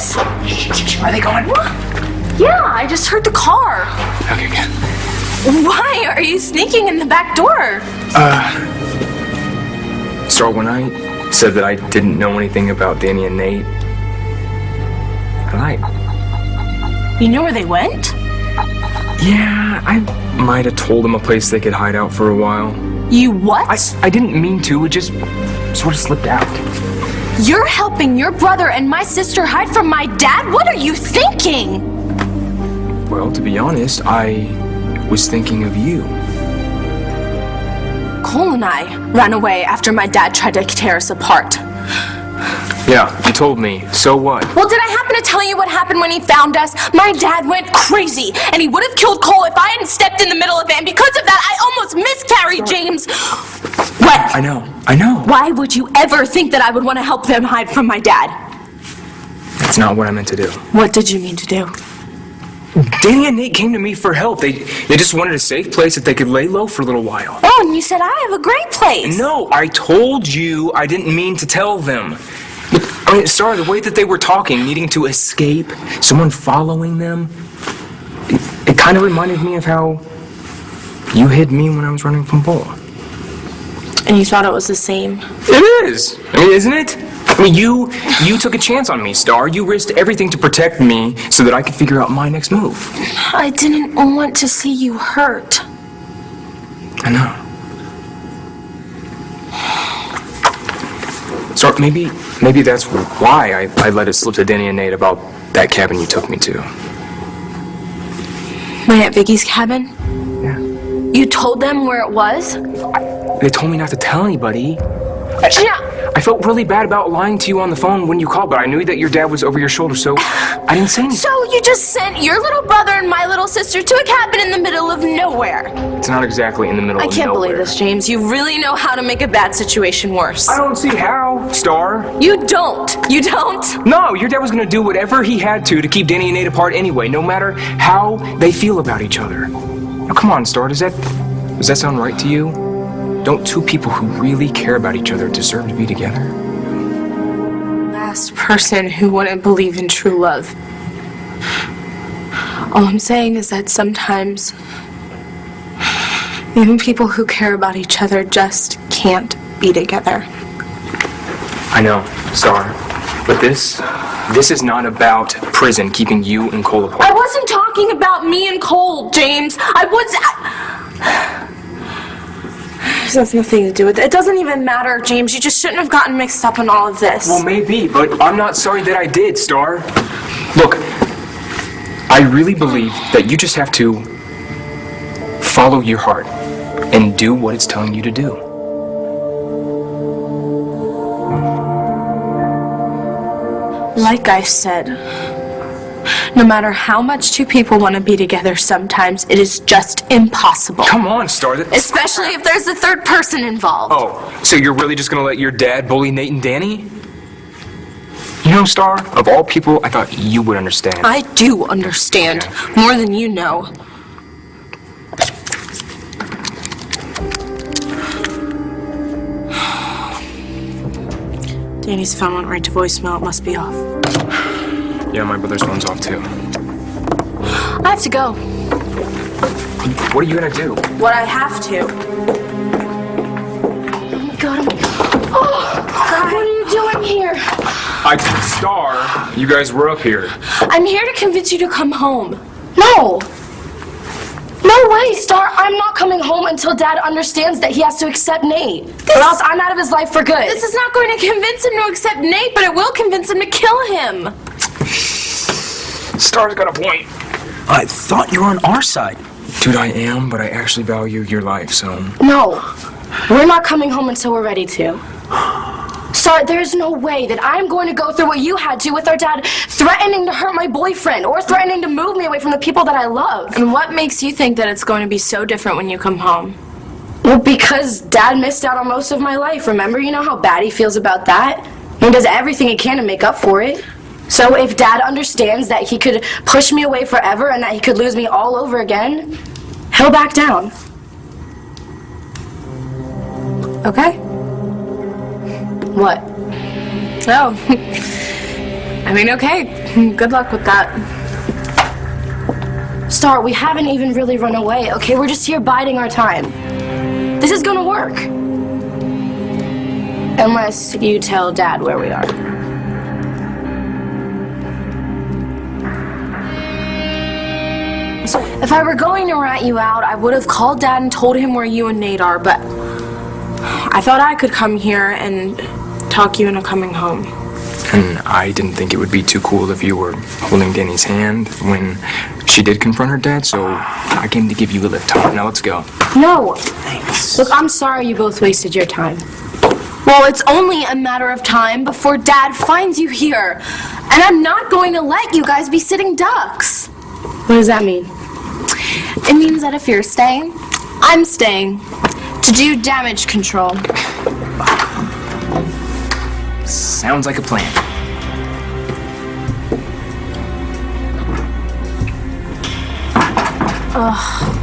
James? Are they going? Yeah, I just heard the car. Okay, good. Why are you sneaking in the back door? Starr, when I said that I didn't know anything about Dani and Nate, I lied. You know where they went? Yeah, I might have told them a place they could hide out for a while. You what? I didn't mean to, it just sort of slipped out. You're helping your brother and my sister hide from my dad? What are you thinking? Well, to be honest, I was thinking of you. Cole and I ran away after my dad tried to tear us apart. Yeah, you told me. So what? Well, did I happen to tell you what happened when he found us? My dad went crazy, and he would have killed Cole if I hadn't stepped in the middle of it, and because of that, I almost miscarried James. What? I know. Why would you ever think that I would want to help them hide from my dad? That's not what I meant to do. What did you mean to do? Dani and Nate came to me for help. They just wanted a safe place that they could lay low for a little while. Oh, and you said I have a great place. No, I told you I didn't mean to tell them. I mean, sorry, the way that they were talking, needing to escape, someone following them, it kind of reminded me of how you hid me when I was running from Bull. And you thought it was the same? It is. I mean, isn't it? I mean, you took a chance on me, Starr. You risked everything to protect me so that I could figure out my next move. I didn't want to see you hurt. I know. So maybe that's why I let it slip to Dani and Nate about that cabin you took me to. My Aunt Viki's cabin? Yeah. You told them where it was? They told me not to tell anybody. Yeah. I felt really bad about lying to you on the phone when you called, but I knew that your dad was over your shoulder, so I didn't say anything. So you just sent your little brother and my little sister to a cabin in the middle of nowhere? It's not exactly in the middle of nowhere. I can't believe this, James. You really know how to make a bad situation worse. I don't see how, Starr. You don't. You don't? No, your dad was going to do whatever he had to keep Dani and Nate apart anyway, no matter how they feel about each other. Now, come on, Starr, does that sound right to you? Don't two people who really care about each other deserve to be together? Last person who wouldn't believe in true love. All I'm saying is that sometimes even people who care about each other just can't be together. I know, Starr, but this is not about prison keeping you and Cole apart. I wasn't talking about me and Cole, James. This has nothing to do with it. It doesn't even matter, James. You just shouldn't have gotten mixed up in all of this. Well, maybe, but I'm not sorry that I did, Starr. Look, I really believe that you just have to follow your heart and do what it's telling you to do. Like I said, no matter how much two people want to be together, sometimes it is just impossible. Come on, Starr. Especially if there's a third person involved. Oh, so you're really just gonna let your dad bully Nate and Dani? You know, Starr, of all people, I thought you would understand. I do understand, more than you know. Dani's phone went right to voicemail. It must be off. Yeah, my brother's phone's off too. I have to go. What are you gonna do? What I have to. Oh my God. Oh, God, what are you doing here? Starr, you guys were up here. I'm here to convince you to come home. No. No way, Starr. I'm not coming home until Dad understands that he has to accept Nate. Or else I'm out of his life for good. This is not going to convince him to accept Nate, but it will convince him to kill him. Starr's got a point. I thought you were on our side. Dude, I am, but I actually value your life, so... No. We're not coming home until we're ready to. Starr, there's no way that I'm going to go through what you had to with our dad threatening to hurt my boyfriend or threatening to move me away from the people that I love. And what makes you think that it's going to be so different when you come home? Well, because Dad missed out on most of my life. Remember, you know how bad he feels about that? He does everything he can to make up for it. So if Dad understands that he could push me away forever and that he could lose me all over again, he'll back down. Okay? What? Oh, I mean, okay. Good luck with that. Starr, we haven't even really run away, okay? We're just here biding our time. This is gonna work. Unless you tell Dad where we are. If I were going to rat you out, I would have called Dad and told him where you and Nate are, but I thought I could come here and talk you into coming home. And I didn't think it would be too cool if you were holding Danny's hand when she did confront her dad, so I came to give you a lift, Todd. Now let's go. no. Thanks. Look, I'm sorry you both wasted your time. Well, it's only a matter of time before Dad finds you here. And I'm not going to let you guys be sitting ducks. What does that mean? It means that if you're staying, I'm staying. To do damage control. Sounds like a plan. Ugh.